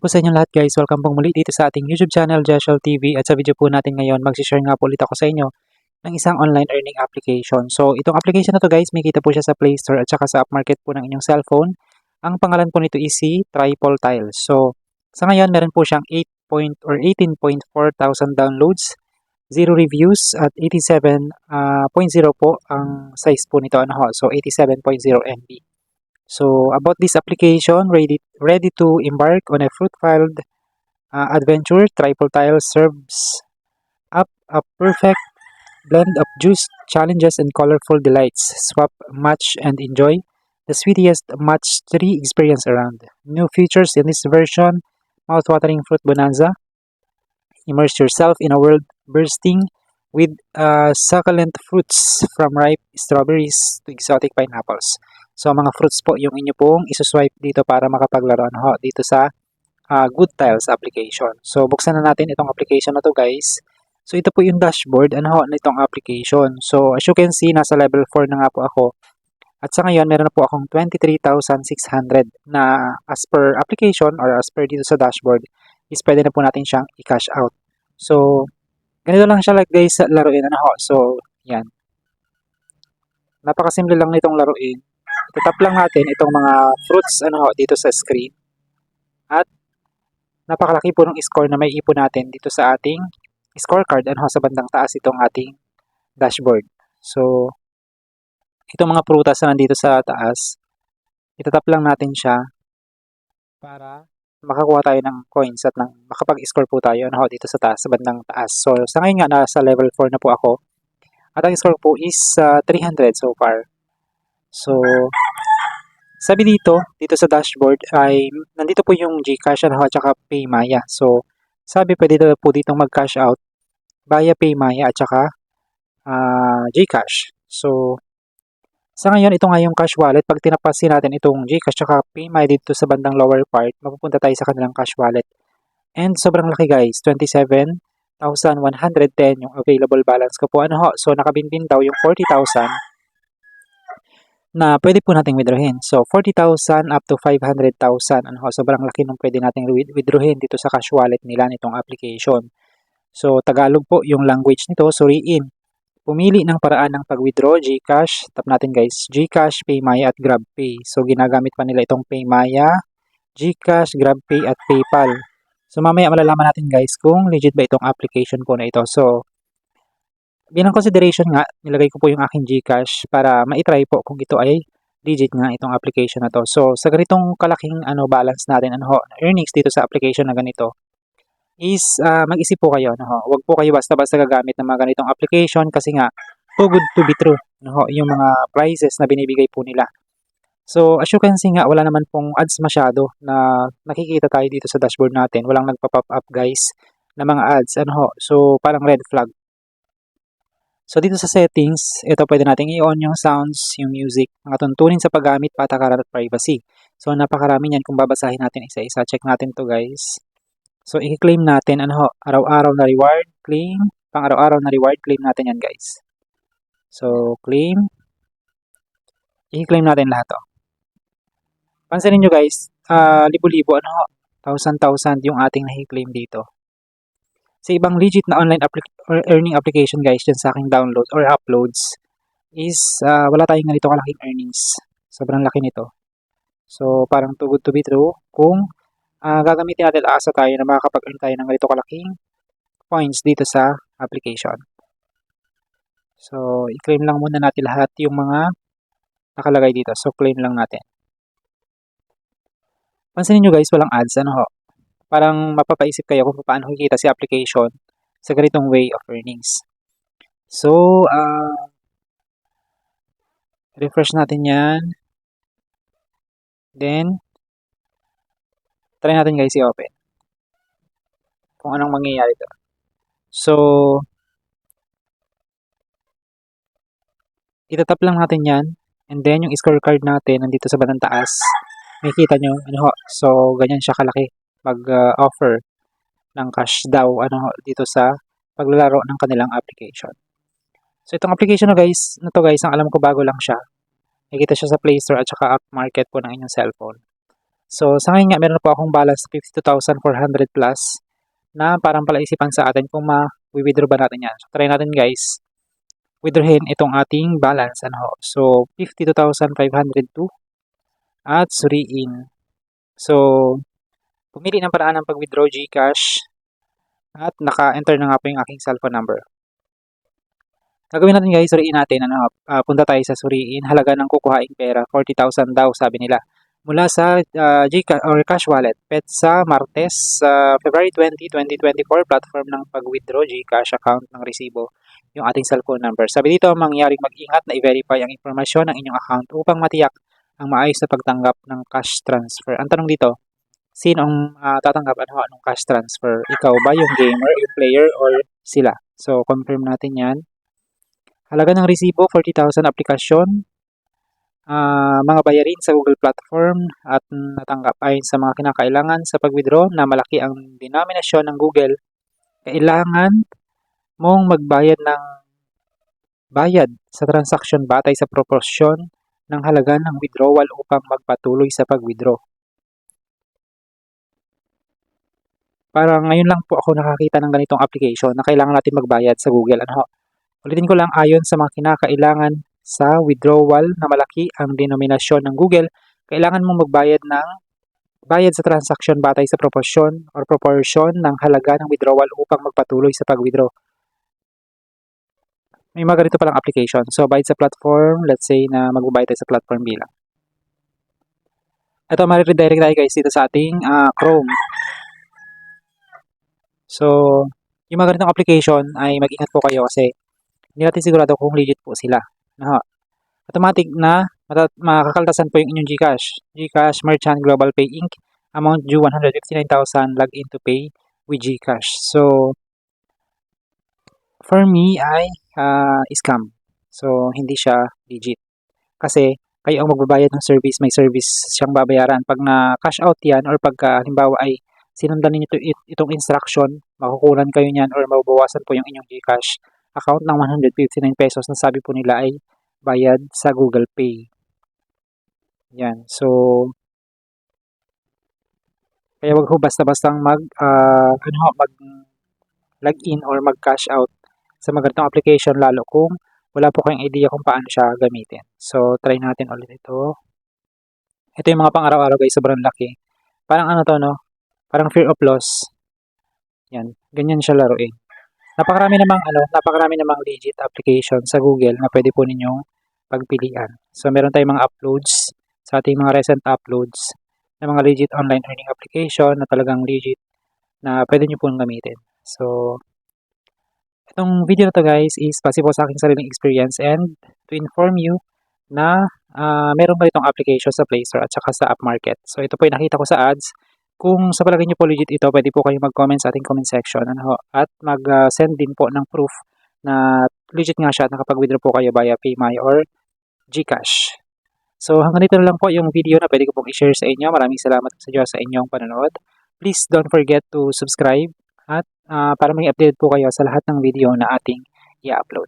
Po sa inyong lahat guys, welcome pong muli dito sa ating YouTube channel, Joshua TV. At sa video po natin ngayon, mag-share nga po ulit ako sa inyo ng isang online earning application. So itong application na to guys, may kita po siya sa Play Store at saka sa app market po ng inyong cellphone. Ang pangalan po nito is si Triple Tiles. So sa ngayon, meron po siyang 18.4 thousand downloads, 0 reviews at 87.0 po ang size po nito. So 87.0 MB. So about this application, ready to embark on a fruit-filled adventure. Triple Tile serves up a perfect blend of juice, challenges, and colorful delights. Swap, match, and enjoy the sweetest match 3 experience around. New features in this version: mouth-watering fruit bonanza. Immerse yourself in a world bursting with succulent fruits from ripe strawberries to exotic pineapples. So mga fruits po yung inyo pong isuswipe dito para makapaglaro dito sa Good Tiles application. So buksan na natin itong application na to guys. So ito po yung dashboard nitong application. So as you can see, nasa level 4 na nga po ako. At sa ngayon, meron na po akong 23,600 na as per application or as per dito sa dashboard is pwede na po natin siyang i-cash out. So ganito lang siya like guys laruin So yan. Napakasimple lang nitong laruin. Tap lang natin itong mga fruits dito sa screen. At napakalaki po ng score na may ipon natin dito sa ating scorecard sa bandang taas itong ating dashboard. So itong mga prutas na nandito sa taas, itatap lang natin siya para makakuha tayo ng coins at makapag-score po tayo dito sa taas, sa bandang taas. So sa ngayon nga nasa level 4 na po ako. At ang score po is 300 so far. So sabi dito sa dashboard ay nandito po yung GCash at saka PayMaya. So sabi pwede po ditong mag-cash out via PayMaya at saka GCash. So sa ngayon, ito nga yung cash wallet. Pag tinapasin natin itong GCash at PayMaya dito sa bandang lower part, mapupunta tayo sa kanilang cash wallet. And sobrang laki guys, 27,110 yung available balance ko po. So nakabinbin daw yung 40,000 na pwede po nating withdrawin. So 40,000 up to 500,000. Sobrang laki nung pwede nating withdrawin dito sa cash wallet nila nitong application. So Tagalog po yung language nito, suriin. Pumili ng paraan ng pag-withdraw, GCash. Tap natin guys, GCash, PayMaya at GrabPay. So ginamit pa nila itong PayMaya, GCash, GrabPay at PayPal. So mamaya malalaman natin guys kung legit ba itong application po na ito. So bilang consideration nga, nilagay ko po yung aking GCash para ma-try po kung ito ay legit nga itong application na to. So sa ganitong kalaking balance natin, earnings dito sa application na ganito, is mag-isip po kayo. Huwag po kayo basta-basta gagamit ng mga ganitong application kasi nga, too good to be true. Yung mga prices na binibigay po nila. So as you can see nga, wala naman pong ads masyado na nakikita tayo dito sa dashboard natin. Walang nagpa-pop up guys na mga ads. So parang red flag. So dito sa settings, ito pwede nating i-on yung sounds, yung music, mga tuntunin sa paggamit, patakaran at privacy. So napakarami niyan kung babasahin natin isa-isa. Check natin to guys. So i-claim natin araw-araw na reward, claim, pang araw-araw na reward, claim natin yan guys. So claim, i-claim natin lahat to. Pansinin nyo guys, libo-libo, 1,000 yung ating na-claim dito. Sa ibang legit na online earning application guys, dyan sa aking download or uploads, is wala tayong ganito kalaking earnings. Sobrang laki nito. So parang too good to be true kung gagamitin natin, asa tayo na makakapag-earn tayo ng ganito kalaking points dito sa application. So i-claim lang muna natin lahat yung mga nakalagay dito. So claim lang natin. Pansinin nyo guys, walang ads. Parang mapapaisip kayo kung paano kikita si application sa ganitong way of earnings. So, refresh natin yan. Then, try natin guys i-open. Kung anong mangyayari ito. So, itatap lang natin yan. And then, yung scorecard natin nandito sa bandang taas. Makikita nyo, so, ganyan siya kalaki mag-offer ng cash daw dito sa paglalaro ng kanilang application. So itong application na to guys, ang alam ko bago lang siya. Nakikita siya sa Play Store at saka App Market po ng inyong cellphone. So, sa ngayon nga, meron po akong balance 52,400 plus na parang palaisipan sa atin kung ma-withdraw ba natin yan. So, try natin guys, withdrawin itong ating balance. Ano? So, 52,502 at suriin. So, pumili ng paraan ng pag-withdraw GCash at naka-enter na nga po yung aking cellphone number. Gagawin natin guys, suriin natin. Punta tayo sa suriin. Halaga ng kukuhaing pera, 40,000 daw sabi nila. Mula sa GCash or Cash Wallet, sa Martes, February 20, 2024, platform ng pag-withdraw GCash account ng resibo yung ating cellphone number. Sabi dito, mangyaring mag-ingat na i-verify ang impormasyon ng inyong account upang matiyak ang maayos na pagtanggap ng cash transfer. Ang tanong dito, sino ang tatanggap ng cash transfer? Ikaw ba, yung gamer, yung player, or sila? So, confirm natin yan. Halaga ng resibo, 40,000 aplikasyon, mga bayarin sa Google platform at natanggap ayon sa mga kinakailangan sa pag-withdraw na malaki ang denominasyon ng Google. Kailangan mong magbayad ng bayad sa transaction batay sa proporsyon ng halaga ng withdrawal upang magpatuloy sa pag-withdraw. Parang ngayon lang po ako nakakita ng ganitong application na kailangan natin magbayad sa Google. Ulitin ko lang, ayon sa mga kinakailangan sa withdrawal na malaki ang denominasyon ng Google, kailangan mong magbayad ng bayad sa transaction batay sa proportion ng halaga ng withdrawal upang magpatuloy sa pag-withdraw. May mga ganito palang application. So, bayad sa platform, let's say na magbabayad tayo sa platform bilang. Ito, ma-redirect tayo guys dito sa ating Chrome. So, yung mga ganitong application ay mag-ingat po kayo kasi hindi natin sigurado kung legit po sila. Automatic na makakaltasan po yung inyong GCash. GCash Merchant Global Pay Inc. Amount due 159,000. Log in to pay with GCash. So, for me ay scam. So, hindi siya legit. Kasi kayo ang magbabayad ng service, may service siyang babayaran. Pag na-cash out yan or pag halimbawa ay sinundan ninyo itong instruction, makukunan kayo niyan or mababawasan po yung inyong GCash account ng 159 pesos na sabi po nila ay bayad sa Google Pay. Yan. So, kaya wag ho basta-bastang mag-login or mag-cash out sa mga ganitong application lalo kung wala po kayong idea kung paano siya gamitin. So, try natin ulit ito. Ito yung mga pang-araw-araw guys, sobrang laki. Parang parang fear of loss. Yan. Ganyan siya laruin. Napakarami namang legit application sa Google na pwede po ninyong pagpilian. So, meron tayong mga uploads sa ating mga recent uploads na mga legit online earning application na talagang legit na pwede nyo pong gamitin. So, itong video na to guys is possible sa aking sariling experience and to inform you na meron ba itong application sa Play Store at saka sa App Market. So, ito po yung nakita ko sa ads. Kung sa palagay nyo po legit ito, pwede po kayong mag-comment sa ating comment section at mag-send din po ng proof na legit nga siya at nakapag-withdraw po kayo via PayMy or GCash. So hanggang dito na lang po yung video na pwede ko pong i-share sa inyo. Maraming salamat sa Diyos sa inyong panonood. Please don't forget to subscribe at para may update po kayo sa lahat ng video na ating i-upload.